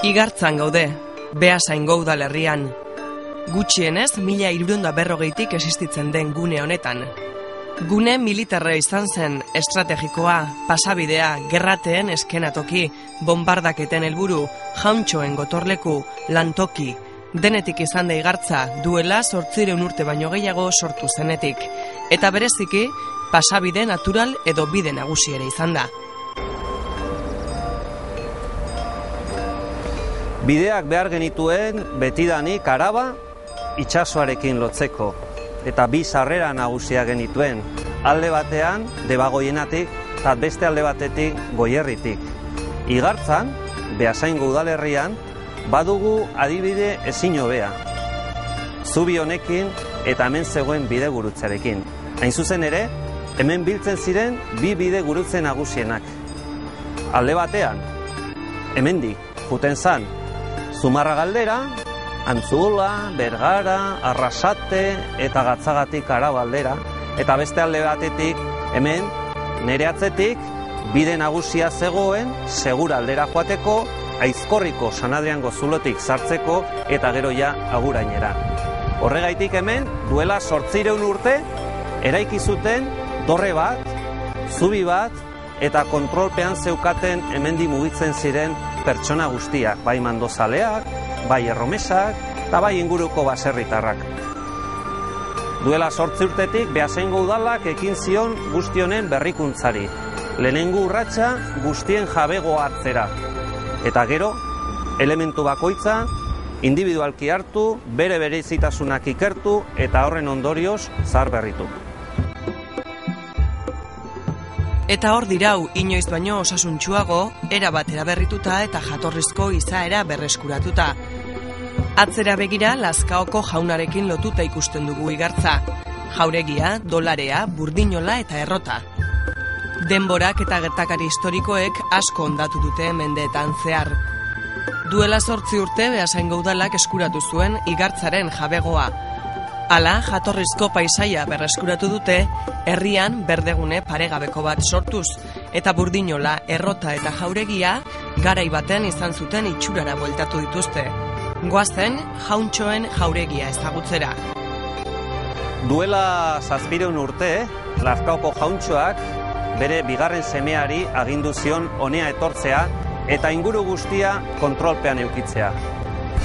Igartzan gaude, Beasaingo udalerrian. Gutxienez, 1340 existitzen den gune honetan. Gune militarra izan zen, estrategikoa, pasabidea, gerrateen eskenatoki, bombardaketen helburu, jauntxoen gotorleku, lantoki, denetik izan da Igartza duela 800 urte baino gehiago sortu zenetik. Eta bereziki, pasabide natural edo bide nagusi ere izan da. Bideak behar genituen betidanik Araba itsasoarekin lotzeko. Eta bi sarrera nagusia genituen. Alde batean Debagoienatik eta beste alde batetik Goierritik. Igartzan, Beasaingo udalerrian, badugu adibide ezin hobea. Zubi honekin eta hemen zegoen bide gurutzearekin. Hain zuzen ere, hemen biltzen ziren bi bide gurutze nagusienak. Alde batean, hemendik juten zan Zumarra galdera, Antzula, Bergara, Arrasate eta Gatzagatik Araba aldera, eta beste alde batetik hemen nere atzetik bide nagusia zegoen Segura aldera joateko, Aizkorriko San Adriango zulotik sartzeko eta gero ja Agurainera. Horregaitik hemen duela 800 urte eraiki zuten dorre bat, zubi bat eta kontrolpean zeukaten hemendi mugitzen ziren pertsona guztiak, bai mandozaleak, bai erromesak eta bai inguruko baserritarrak. Duela 8 urtetik Beasaingo udalak ekin zion guzti honen berrikuntzari. Lehenengo urratsa guztien jabegoa hartzera. Eta gero, elementu bakoitza individualki hartu, bere berezitasunak ikertu eta horren ondorioz zaharberritu. Eta hor dirau, inoiz baino osasuntsuago, erabat eraberrituta eta jatorrizko izaera berreskuratuta. Atzera begira, Lazkaoko jaunarekin lotuta ikusten dugu Igartza. Jauregia, dolarea, burdinola eta errota. Denborak eta gertakari historikoek asko ondatu dute mendeetan zehar. Duela 8 urte Beasaingo udalak eskuratu zuen Igartzaren jabegoa. Hala, jatorrizko paisaia berreskuratu dute, herrian berdegune paregabeko bat sortuz, eta burdinola, errota eta jauregia garai baten izan zuten itxurara bueltatu dituzte. Goazen, jauntxoen jauregia ezagutzera. Duela 700 urte, Lazkaoko jauntxoak bere bigarren semeari agindu zion honea etortzea eta inguru guztia kontrolpean eukitzea.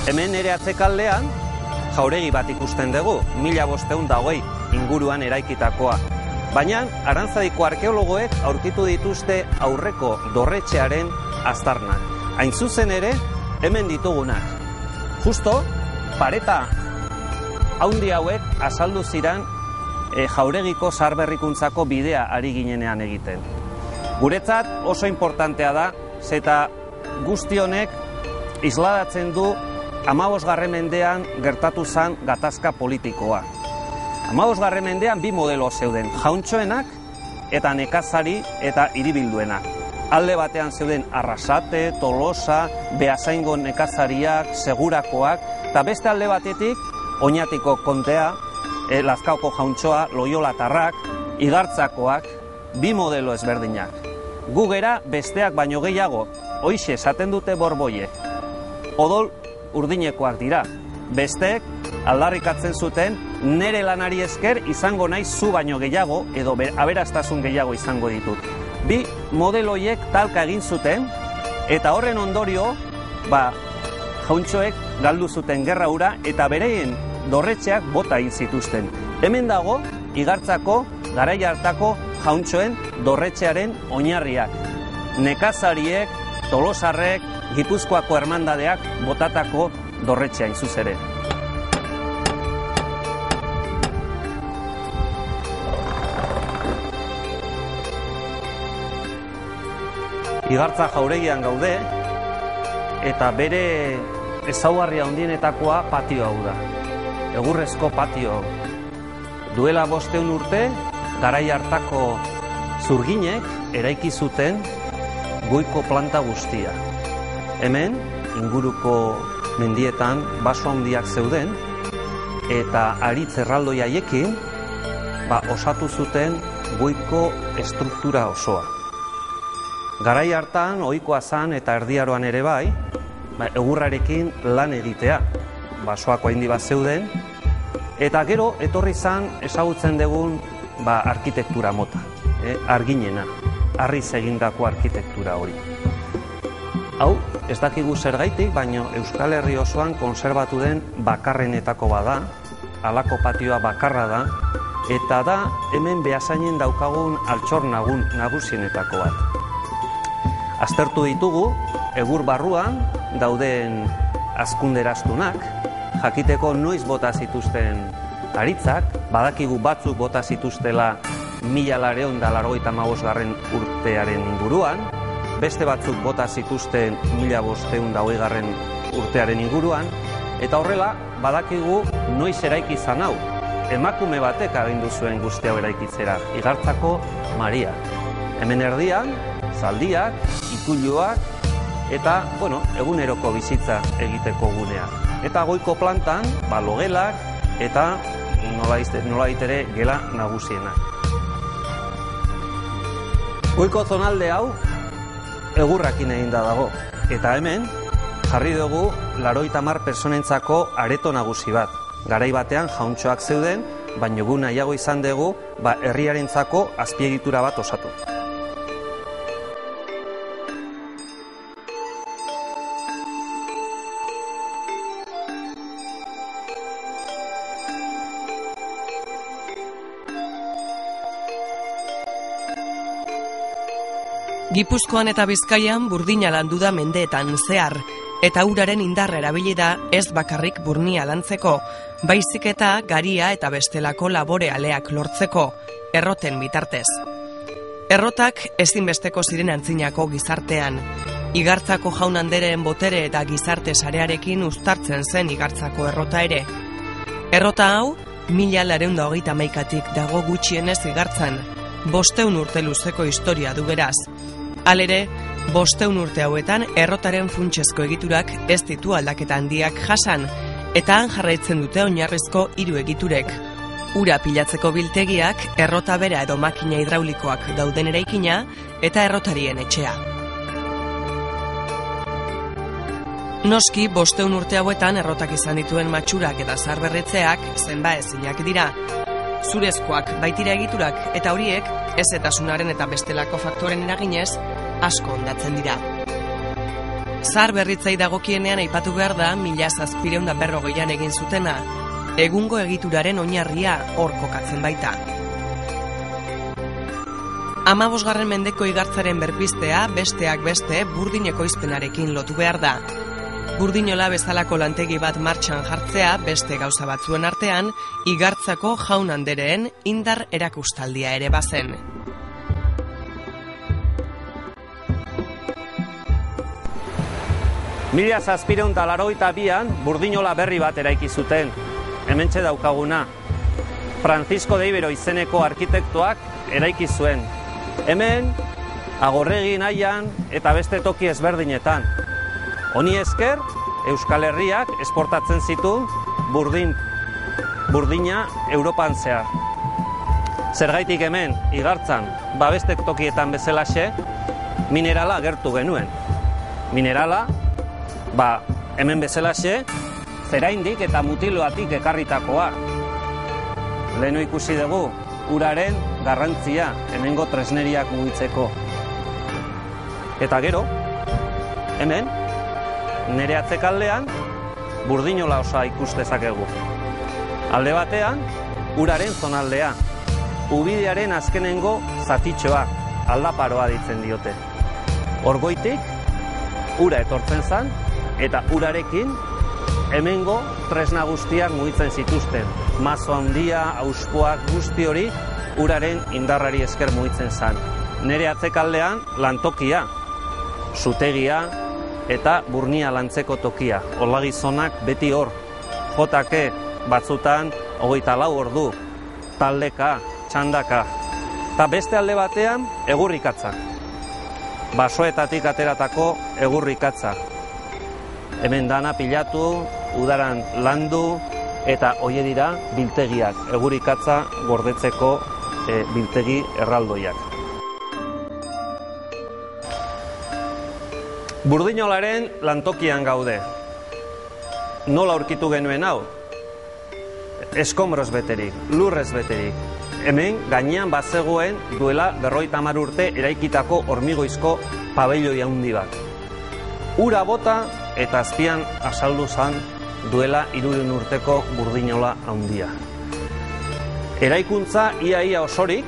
Hemen ere atzekaldean, jauregi bat ikusten dugu, 1520 inguruan eraikitakoa. Baina, Arantzadiko arkeologoek aurkitu dituzte aurreko dorretxearen aztarnak. Hain zuzen ere, hemen ditugunak. Justo, pareta haundi hauek azaldu ziren jauregiko zaharberrikuntzako bidea ari ginenean egiten. Guretzat oso importantea da, zeta guzti honek isladatzen du 15. mendean gertatu zen gatazka politikoa. 15. mendean bi modelo zeuden, jauntxoenak eta nekazari eta hiribilduenak. Alde batean zeuden Arrasate, Tolosa, Beasaingo nekazariak, Segurakoak, eta beste alde batetik Oñatiko kontea, Lazkaoko jauntxoa, Loiolatarrak, Igartzakoak, bi modelo ezberdinak. Gu gera besteak baino gehiago, hoixe esaten dute borboiek. Odol urdinekoak dira. Besteek aldarrikatzen zuten nere lanari esker izango naiz zu baino gehiago edo aberastasun gehiago izango ditut. Bi modeloiek talka egin zuten eta horren ondorio jauntxoek galdu zuten gerra hura eta bereien dorretxeak bota egin zituzten. Hemen dago Igartzako garai hartako jauntxoen dorretxearen oinarriak. Nekazariek, Tolosarrek, Gipuzkoako hermandadeak botatako dorretxea izuzere. Igartza jauregian gaude eta bere ezaugarria handienetakoa patio hau da. Egurrezko patio. Duela 500 urte, garai hartako zurginek eraiki zuten goiko planta guztia. Hemen, inguruko mendietan baso handiak zeuden, eta aritz erraldoi haiekin osatu zuten goiko estruktura osoa. Garai hartan, ohikoa zan eta erdiaroan ere bai, egurrarekin lan egitea. Basoako haindi bat zeuden, eta gero etorri zan ezagutzen dugun arkitektura mota, arginena, harriz egindako arkitektura hori. Hau, ez dakigu zergaitik, baina Euskal Herri osoan konserbatu den bakarrenetako bada, halako patioa bakarra da, eta da hemen Beasainen daukagun altxor nagusienetako bat. Aztertu ditugu, egur barruan dauden azkunderaztunak, jakiteko noiz bota zituzten aritzak, badakigu batzuk bota zituztela 1985 urtearen inguruan, beste batzuk bota zituzten 1520 urtearen inguruan, eta horrela badakigu noiz eraiki izan hau. Emakume batek agindu zuen guzti hau eraikitzera, Igartzako Maria. Hemen erdian, zaldiak, ikuluak, eta, eguneroko bizitza egiteko gunea. Eta goiko plantan, logelak, eta nolabait ere gela nagusienak. Goiko zonalde hau, egurrakin eginda dago. Eta hemen, jarri dugu 80 pertsonentzako areto nagusi bat. Garai batean jauntxoak zeuden, baina gu nahiago izan dugu herriarentzako azpiegitura bat osatu. Gipuzkoan eta Bizkaian burdina landu da mendeetan zehar, eta uraren indarra erabili da ez bakarrik burnia lantzeko, baizik eta garia eta bestelako labore aleak lortzeko, erroten bitartez. Errotak ezinbesteko ziren antzinako gizartean. Igartzako jaun handeren botere eta gizarte sarearekin uztartzen zen Igartzako errota ere. Errota hau, 1931tik dago gutxienez Igartzan, 500 urte luzeko historia du beraz. Halere, 500 urte hauetan errotaren funtsezko egiturak ez ditu aldaketa handiak jasan, eta han jarraitzen dute oinarrizko 3 egiturek. Ura pilatzeko biltegiak, errota bera edo makina hidraulikoak dauden eraikina, eta errotarien etxea. Noski, 500 urte hauetan errotak izan dituen matxurak eta zaharberritzeak zenbaezinak dira. Zurezkoak baitira egiturak eta horiek ezetasunaren eta bestelako faktoren eraginez asko hondatzen dira. Zaharberritzei dagokienean aipatu behar da 1740an egin zutena, egungo egituraren oinarria hor kokatzen baita. 15. mendeko Igartzaren berpiztea besteak beste burdin ekoizpenarekin lotu behar da. Burdinola bezalako lantegi bat martxan jartzea beste gauza batzuen artean, Igartzako jaun andereen indar erakustaldia ere bazen. Mila 1782an burdinola berri bat eraiki zuten, hementxe daukaguna. Francisco de Ibero izeneko arkitektoak eraiki zuen. Hemen, Agorregi Nahian eta beste toki ezberdinetan. Honi esker, Euskal Herriak esportatzen zituen burdina Europan zehar. Zergaitik hemen, Igartzan, beste tokietan bezalaxe, minerala agertu genuen. Minerala, hemen bezalaxe, zeraindik eta mutiloatik ekarritakoa. Lehenu ikusi dugu, uraren garrantzia, hemengo tresneriak mugitzeko. Eta gero, hemen, nire atzekaldean, burdinola osoa ikus dezakegu. Alde batean, uraren zonaldea, ubidearen azkenengo zatitxoa, aldaparoa ditzen diote. Orgoitik, ura etortzen zen, eta urarekin, hemengo tresna guztiak mugitzen zituzten. Mazo handia, auspoak guzti hori, uraren indarrari esker mugitzen zen. Nire atzekaldean, lantokia, zutegia, eta burnia lantzeko tokia. Olagizonak beti hor, jotake batzutan 24 ordu, taldeka, txandaka. Eta beste alde batean, egurrikatza. Basoetatik ateratako egurrikatza. Hemen dana pilatu, udaran landu, eta hoe dira biltegiak, egurrikatza gordetzeko biltegi erraldoiak. Burdinolaren lantokian gaude. Nola aurkitu genuen hau? Eskombroz beterik, lurrez beterik. Hemen gainean bazegoen duela 50 urte eraikitako hormigoizko pabelloi handi bat. Ura bota eta azpian azaldu zan duela 300 urteko burdinola handia. Eraikuntza ia osorik,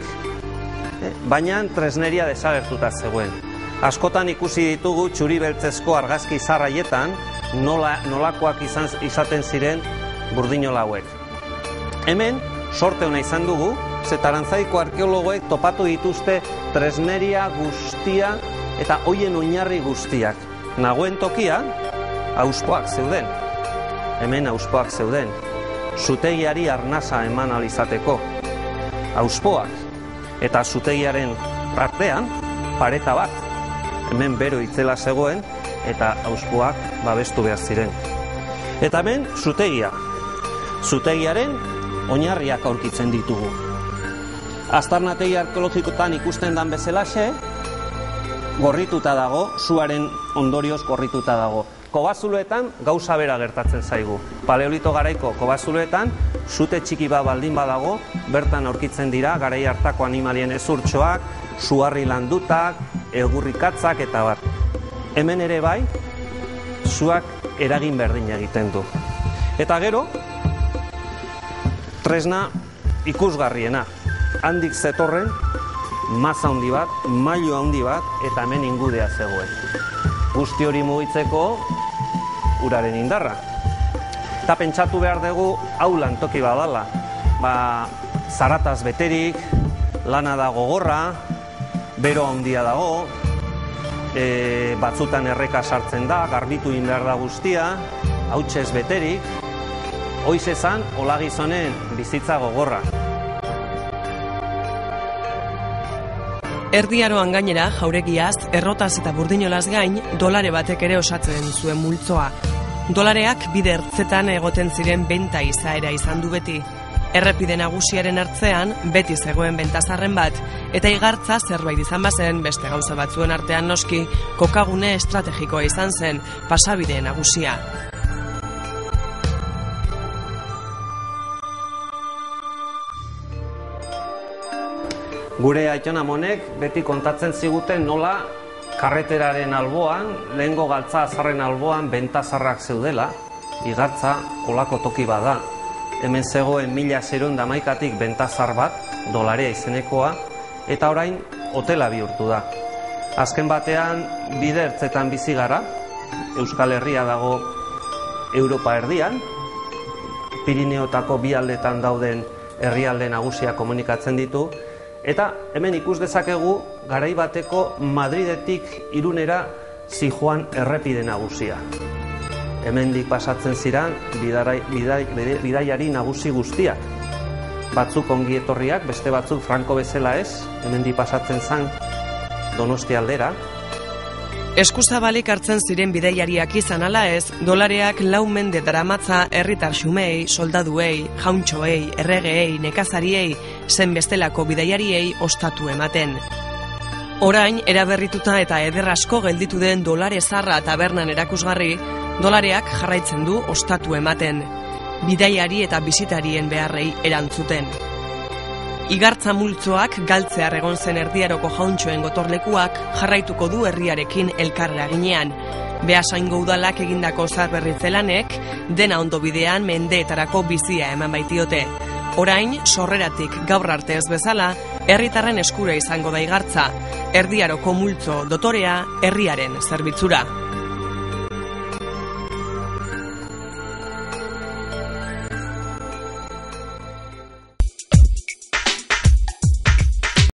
baina tresneria desagertuta zegoen. Askotan ikusi ditugu txuri beltzezko argazki zarraietan nolakoak izaten ziren burdinola hauek. Hemen, sorte hona izan dugu, Arantzaiko arkeologoek topatu dituzte tresneria guztia eta hoien oinarri guztiak. Nagoen tokia, auspoak zeuden. Hemen auspoak zeuden. Zutegiari arnasa eman alizateko. Auspoak eta zutegiaren artean pareta bat. Hemen bero itzela zegoen eta auspoak babestu behar ziren. Eta hemen zutegia. Zutegiaren oinarriak aurkitzen ditugu. Aztarnategi arkeologikotan ikusten dan bezalaxe, gorrituta dago, suaren ondorioz gorrituta dago. Kobazuloetan gauza bera gertatzen zaigu. Paleolito garaiko kobazuloetan, zute txiki bat baldin badago, bertan aurkitzen dira garai hartako animalien ezurtxoak, suharri landutak, egurrikatzak eta bat. Hemen ere bai, zuak eragin berdin egiten du. Eta gero, tresna ikusgarriena. Handik zetorren, maza handi bat, mailu handi bat, eta hemen ingudea zegoen. Guzti hori mugitzeko uraren indarra. Eta pentsatu behar dugu hau lantoki badala. Zarataz beterik, lana da gogorra, bero handia dago, batzutan erreka sartzen da, garbitu egin behar da guztia, hautsez beterik, hoiz esan, hola gizonen bizitza gogorra. Erdi Aroan gainera, jauregiaz, errotaz eta burdinolaz gain, dolare batek ere osatzen zuen multzoa. Dolareak bide ertzetan egoten ziren benta izaera izan du beti. Errepide nagusiaren hartzean, beti zegoen bentazarren bat, eta igartza zerbait izan bazen, beste gauza batzuen artean noski, kokagune estrategikoa izan zen, pasabide nagusia. Gure aiton amonek beti kontatzen ziguten nola karreteraren alboan, lehengo galtza azarren alboan bentazarrak zeudela, igartza olako toki bada. Hemen zegoen 1611tik bentazar bat, dolarea izenekoa, eta orain hotela bihurtu da. Azken batean bide ertzetan bizi gara, Euskal Herria dago Europa erdian, Pirineotako bi aldetan dauden herrialde nagusia komunikatzen ditu, eta hemen ikus dezakegu garai bateko Madridetik Irunera zijoan errepide nagusia. Hemendik pasatzen ziren bidaiari nagusi guztiak. Batzuk ongi etorriak, beste batzuk franko bezala ez, hemendik pasatzen zen Donostia aldera. Eskuzabalik hartzen ziren bidaiariak izan ala ez, dolareak 4 mende daramatza herritar xumei, soldaduei, jauntxoei, erregeei, nekazariei, zen bestelako bidaiariei ostatu ematen. Orain, eraberrituta eta eder asko gelditu den dolare zarra tabernan erakusgarri, dolareak jarraitzen du ostatu ematen, bidaiari eta bisitarien beharrei erantzuten. Igartza multzoak galtzear egon zen Erdi Aroko jauntxoen gotorlekuak jarraituko du herriarekin elkarra ginean. Beasaingo udalak egindako zaharberritzelanek dena ondo bidean mendeetarako bizia eman baitiote. Orain, sorreratik gaur arte ez bezala, herritarren eskura izango da igartza. Erdi Aroko multzo dotorea herriaren zerbitzura.